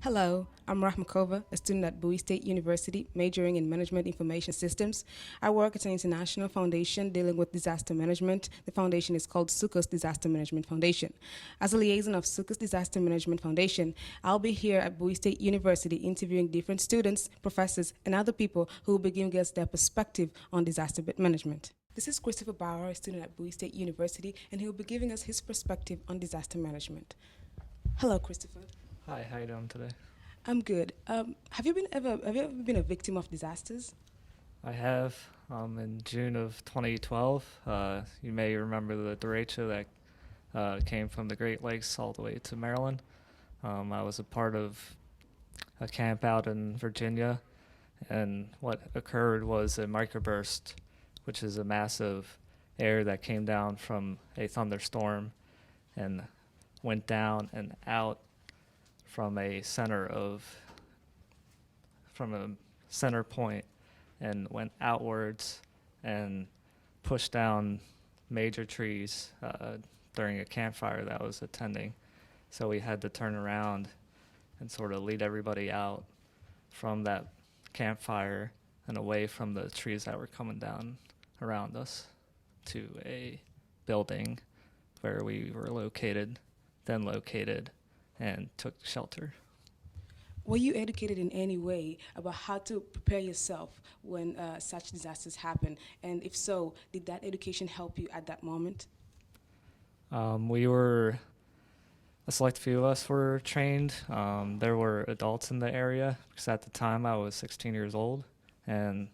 Hello, I'm Rahma Kova, a student at Bowie State University, majoring in Management Information Systems. I work at an international foundation dealing with disaster management. The foundation is called Sukos Disaster Management Foundation. As a liaison of Sukos Disaster Management Foundation, I'll be here at Bowie State University interviewing different students, professors, and other people who will be giving us their perspective on disaster management. This is Christopher Bauer, a student at Bowie State University, and he will be giving us his perspective on disaster management. Hello, Christopher. Hi, how you doing today? I'm good. Have you ever been a victim of disasters? I have. In June of 2012, you may remember the derecho that came from the Great Lakes all the way to Maryland. I was a part of a camp out in Virginia, and what occurred was a microburst, which is a massive air that came down from a thunderstorm and went down and out from a center point and went outwards and pushed down major trees during a campfire that I was attending. So we had to turn around and sort of lead everybody out from that campfire and away from the trees that were coming down around us to a building where we were located, and took shelter. Were you educated in any way about how to prepare yourself when such disasters happen? And if so, did that education help you at that moment? A select few of us were trained. There were adults in the area, because at the time I was 16 years old, and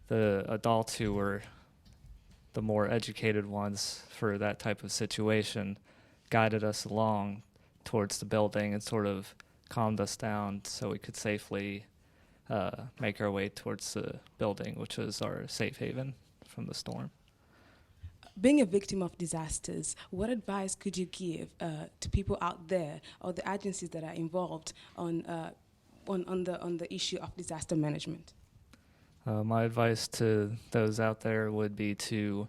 the adults who were the more educated ones for that type of situation guided us along towards the building and sort of calmed us down so we could safely make our way towards the building, which was our safe haven from the storm. Being a victim of disasters, what advice could you give to people out there or the agencies that are involved on the issue of disaster management? My advice to those out there would be to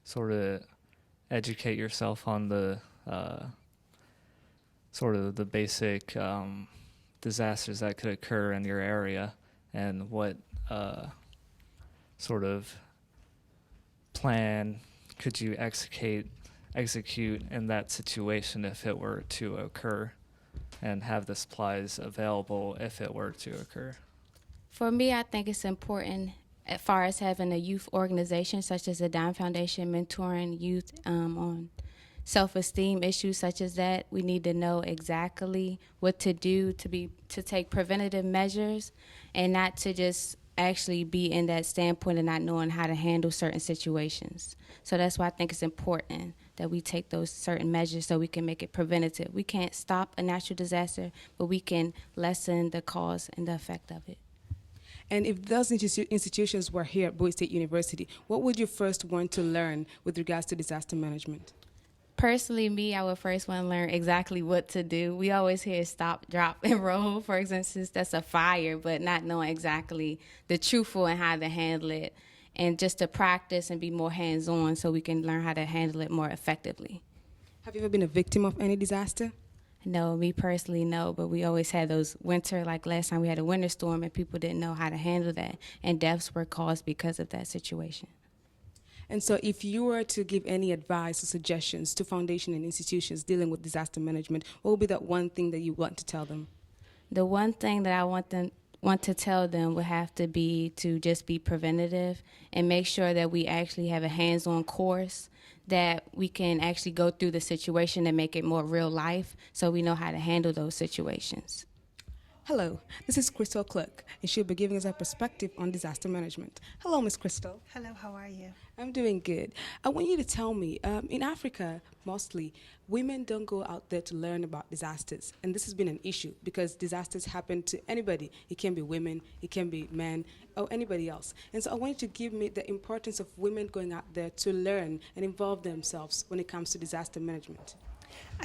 sort of educate yourself on the sort of the basic disasters that could occur in your area and what sort of plan could you execute in that situation if it were to occur, and have the supplies available if it were to occur. For me, I think it's important as far as having a youth organization such as the Dime Foundation mentoring youth on self-esteem issues such as that. We need to know exactly what to do to take preventative measures and not to just actually be in that standpoint and not knowing how to handle certain situations. So that's why I think it's important that we take those certain measures so we can make it preventative. We can't stop a natural disaster, but we can lessen the cause and the effect of it. And if those institutions were here at Bowie State University, what would you first want to learn with regards to disaster management? Personally, me, I would first want to learn exactly what to do. We always hear stop, drop, and roll, for instance. That's a fire, but not knowing exactly the truthful and how to handle it. And just to practice and be more hands-on so we can learn how to handle it more effectively. Have you ever been a victim of any disaster? No, me personally, no. But we always had those winter, like last time we had a winter storm and people didn't know how to handle that. And deaths were caused because of that situation. And so if you were to give any advice or suggestions to foundations and institutions dealing with disaster management, what would be that one thing that you want to tell them? The one thing that I want to tell them would have to be to just be preventative and make sure that we actually have a hands-on course that we can actually go through the situation and make it more real life so we know how to handle those situations. Hello, this is Crystal Clark, and she'll be giving us her perspective on disaster management. Hello, Miss Crystal. Hello, how are you? I'm doing good. I want you to tell me, in Africa, mostly, women don't go out there to learn about disasters. And this has been an issue because disasters happen to anybody. It can be women, it can be men, or anybody else. And so I want you to give me the importance of women going out there to learn and involve themselves when it comes to disaster management.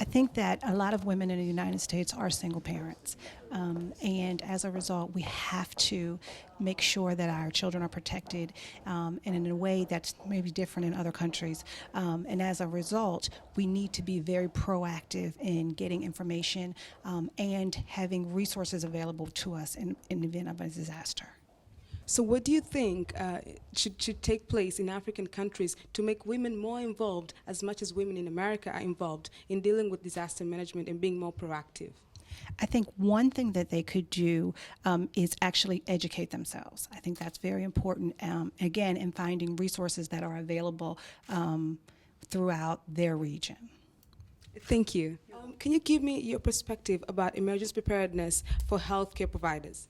I think that a lot of women in the United States are single parents. And as a result, we have to make sure that our children are protected and in a way that's maybe different in other countries. And as a result, we need to be very proactive in getting information and having resources available to us in the event of a disaster. So what do you think should take place in African countries to make women more involved as much as women in America are involved in dealing with disaster management and being more proactive? I think one thing that they could do is actually educate themselves. I think that's very important, again, in finding resources that are available throughout their region. Thank you. Can you give me your perspective about emergency preparedness for healthcare providers?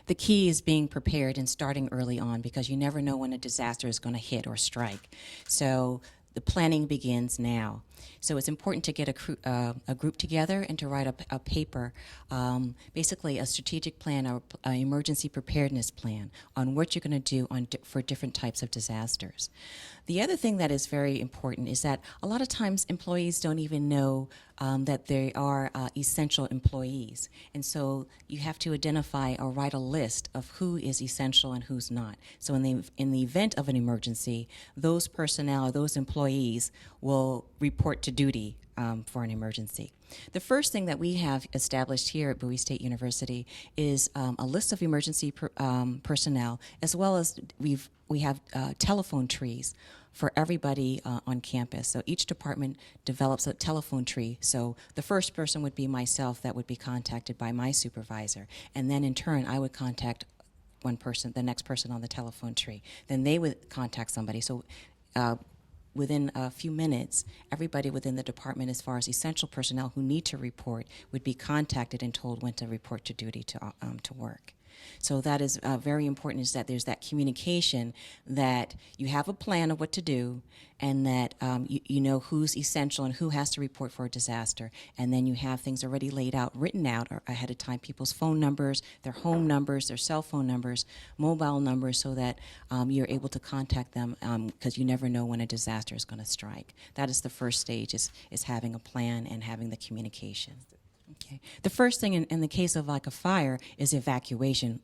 The key is being prepared and starting early on, because you never know when a disaster is going to hit or strike. So the planning begins now. So it's important to get a group together and to write a paper, basically a strategic plan or an emergency preparedness plan on what you're going to do for different types of disasters. The other thing that is very important is that a lot of times employees don't even know that they are essential employees. And so you have to identify or write a list of who is essential and who's not. So in the event of an emergency, those personnel or those employees will report to duty for an emergency. The first thing that we have established here at Bowie State University is a list of emergency personnel, as well as we have telephone trees for everybody on campus. So each department develops a telephone tree. So the first person would be myself that would be contacted by my supervisor. And then in turn, I would contact one person, the next person on the telephone tree. Then they would contact somebody. So within a few minutes, everybody within the department, as far as essential personnel who need to report, would be contacted and told when to report to duty to work. So that is very important, is that there's that communication, that you have a plan of what to do, and that you know who's essential and who has to report for a disaster. And then you have things already laid out, written out ahead of time, people's phone numbers, their home numbers, their cell phone numbers, mobile numbers, so that you're able to contact them, because you never know when a disaster is going to strike. That is the first stage, is having a plan and having the communication. Okay. The first thing in the case of like a fire is evacuation,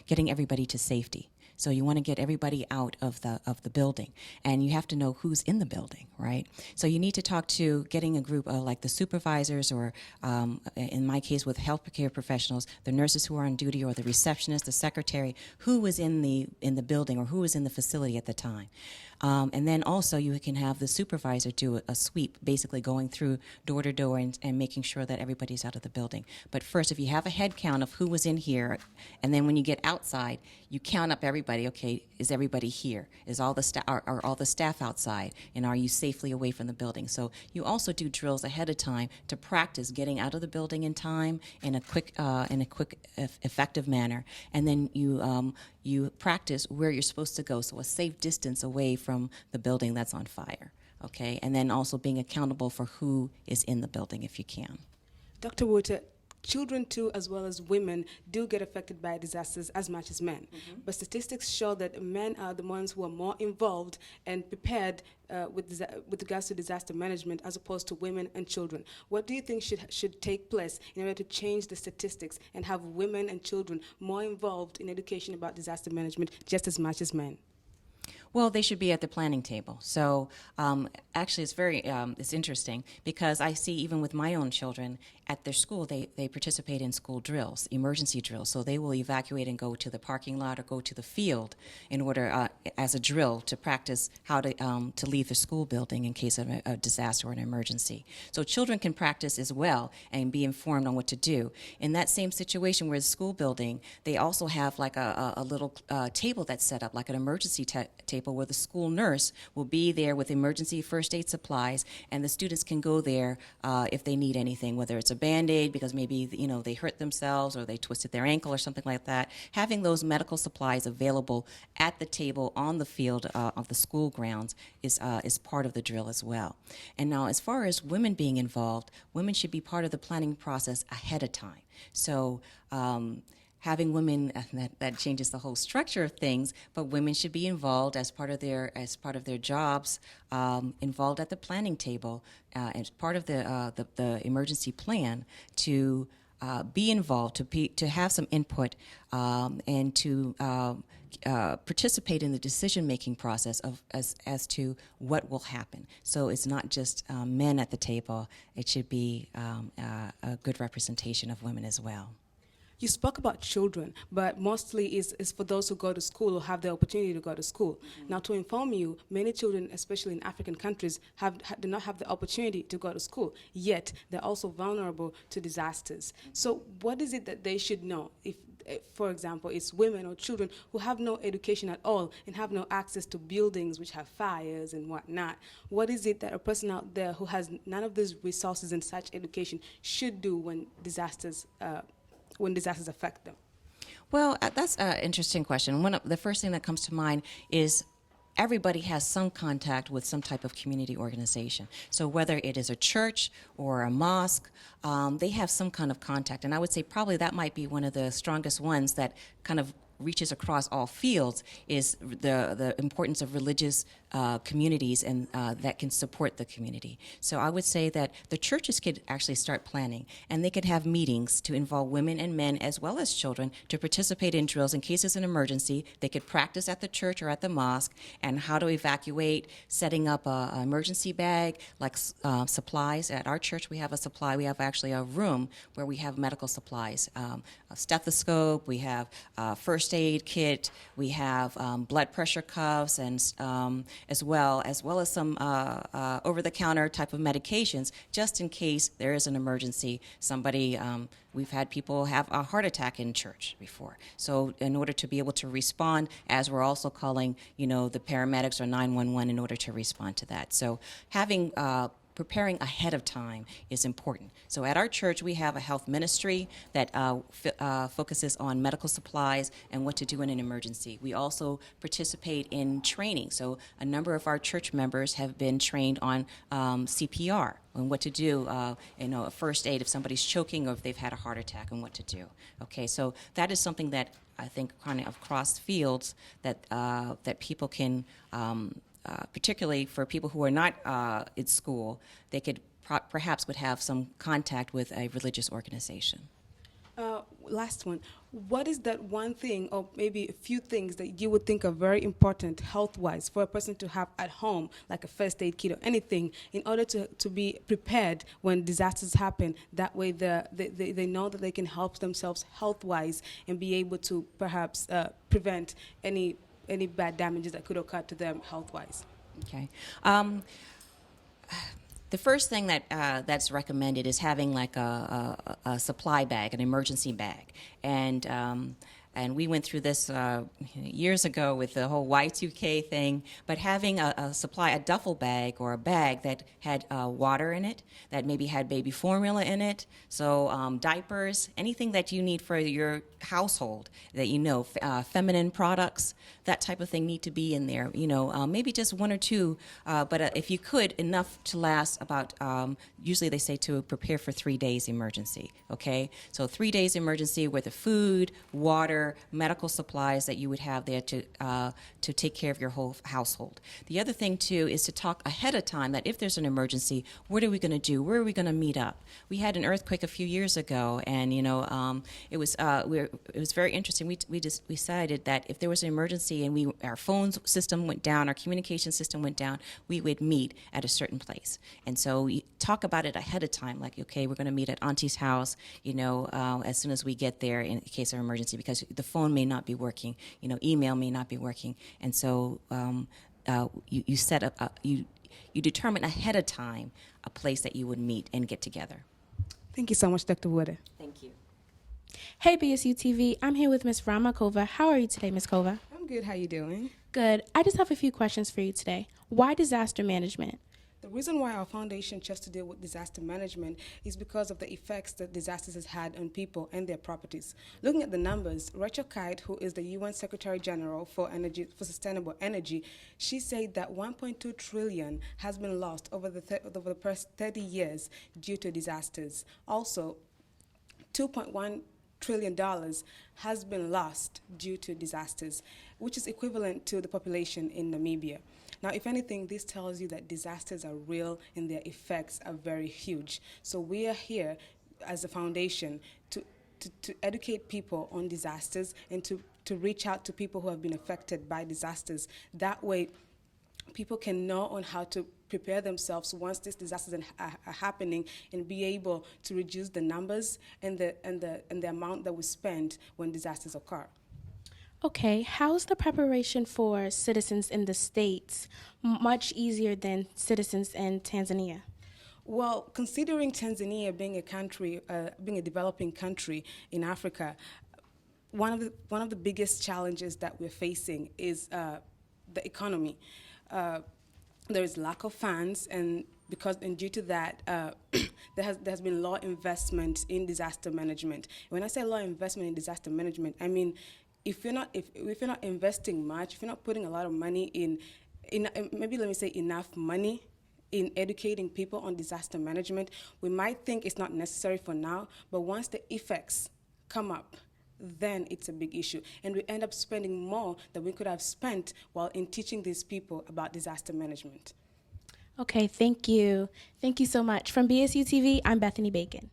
getting everybody to safety. So you want to get everybody out of the building, and you have to know who's in the building, right? So you need to talk to getting a group like the supervisors, or in my case with healthcare professionals, the nurses who are on duty, or the receptionist, the secretary, who was in the building or who was in the facility at the time. And then also you can have the supervisor do a sweep, basically going through door to door and making sure that everybody's out of the building. But first, if you have a head count of who was in here, and then when you get outside, you count up everybody. Okay, is everybody here? Is all the are all the staff outside? And are you safely away from the building? So you also do drills ahead of time to practice getting out of the building in time in a quick, effective manner. And then you practice where you're supposed to go, so a safe distance away from the building that's on fire, okay? And then also being accountable for who is in the building if you can. Dr. Wooter, children too, as well as women, do get affected by disasters as much as men. Mm-hmm. But statistics show that men are the ones who are more involved and prepared with regards to disaster management, as opposed to women and children. What do you think should take place in order to change the statistics and have women and children more involved in education about disaster management just as much as men? Well, they should be at the planning table. So actually, it's very it's interesting, because I see even with my own children at their school, they participate in school drills, emergency drills. So they will evacuate and go to the parking lot or go to the field in order, as a drill, to practice how to leave the school building in case of a disaster or an emergency. So children can practice as well and be informed on what to do. In that same situation where the school building, they also have like a little table that's set up, like an emergency table, where the school nurse will be there with emergency first aid supplies, and the students can go there if they need anything, whether it's a Band-Aid because maybe they hurt themselves or they twisted their ankle or something like that. Having those medical supplies available at the table on the field of the school grounds is part of the drill as well. And now, as far as women being involved, women should be part of the planning process ahead of time. So having women, that changes the whole structure of things, but women should be involved as part of their jobs, involved at the planning table, as part of the emergency plan, to be involved, to have some input, and to participate in the decision-making process as to what will happen. So it's not just men at the table. It should be a good representation of women as well. You spoke about children, but mostly is for those who go to school or have the opportunity to go to school. Now, to inform you, many children, especially in African countries, do not have the opportunity to go to school, yet they're also vulnerable to disasters. So what is it that they should know if, for example, it's women or children who have no education at all and have no access to buildings which have fires and whatnot? What is it that a person out there who has none of these resources and such education should do when disasters affect them? Well, that's an interesting question. The first thing that comes to mind is everybody has some contact with some type of community organization. So whether it is a church or a mosque, they have some kind of contact. And I would say probably that might be one of the strongest ones that kind of reaches across all fields, is the importance of religious communities and that can support the community. So I would say that the churches could actually start planning, and they could have meetings to involve women and men as well as children to participate in drills in case there's an emergency. They could practice at the church or at the mosque and how to evacuate, setting up an emergency bag, like supplies. At our church we have actually a room where we have medical supplies, a stethoscope, we have first aid kit, we have blood pressure cuffs, and as well as some over-the-counter type of medications, just in case there is an emergency. We've had people have a heart attack in church before. So in order to be able to respond, as we're also calling, the paramedics or 911 in order to respond to that. So having preparing ahead of time is important. So at our church, we have a health ministry that focuses on medical supplies and what to do in an emergency. We also participate in training. So a number of our church members have been trained on CPR and what to do, first aid if somebody's choking or if they've had a heart attack, and what to do. Okay, so that is something that I think kind of across fields that people can particularly for people who are not in school, they could perhaps would have some contact with a religious organization. Last one. What is that one thing, or maybe a few things, that you would think are very important health-wise for a person to have at home, like a first aid kit or anything, in order to be prepared when disasters happen? That way they know that they can help themselves health-wise and be able to perhaps prevent any bad damages that could occur to them health-wise. Okay. The first thing that's recommended is having like a supply bag, an emergency bag, and we went through this years ago with the whole Y2K thing, but having a duffel bag or a bag that had water in it, that maybe had baby formula in it, so diapers, anything that you need for your household, that feminine products, that type of thing need to be in there. Maybe just one or two, but if you could, enough to last about, usually they say to prepare for 3 days emergency, okay? So 3 days emergency with the food, water, medical supplies that you would have there to take care of your whole household. The other thing too is to talk ahead of time that if there's an emergency, what are we going to do? Where are we going to meet up? We had an earthquake a few years ago, and it was very interesting. We decided that if there was an emergency and our phone system went down, our communication system went down, we would meet at a certain place. And so we talk about it ahead of time, like, okay, we're going to meet at Auntie's house, as soon as we get there in case of emergency, because the phone may not be working, email may not be working, and so you set up, you determine ahead of time a place that you would meet and get together. Thank you so much, Dr. Wood. Thank you. Hey, BSU TV. I'm here with Miss Rahma Kova. How are you today, Miss Kova? I'm good. How you doing? Good. I just have a few questions for you today. Why disaster management? The reason why our foundation chose to deal with disaster management is because of the effects that disasters has had on people and their properties. Looking at the numbers, Rachel Kite, who is the UN Secretary General for Sustainable Energy, she said that 1.2 trillion has been lost over the past 30 years due to disasters. Also, 2.1 trillion has been lost due to disasters, which is equivalent to the population in Namibia. Now, if anything, this tells you that disasters are real and their effects are very huge. So we are here as a foundation to educate people on disasters and to reach out to people who have been affected by disasters. That way, people can know on how to prepare themselves once these disasters are happening, and be able to reduce the numbers and the amount that we spend when disasters occur. Okay, how's the preparation for citizens in the States much easier than citizens in Tanzania? Well, considering Tanzania being a country, being a developing country in Africa, one of the biggest challenges that we're facing is the economy. There is lack of funds, and due to that, there has been low investment in disaster management. When I say low investment in disaster management, I mean if you're not investing much, if you're not putting a lot of money in maybe let me say enough money in educating people on disaster management, we might think it's not necessary for now, but once the effects come up, then it's a big issue. And we end up spending more than we could have spent while in teaching these people about disaster management. Okay, thank you. Thank you so much. From BSU TV, I'm Bethany Bacon.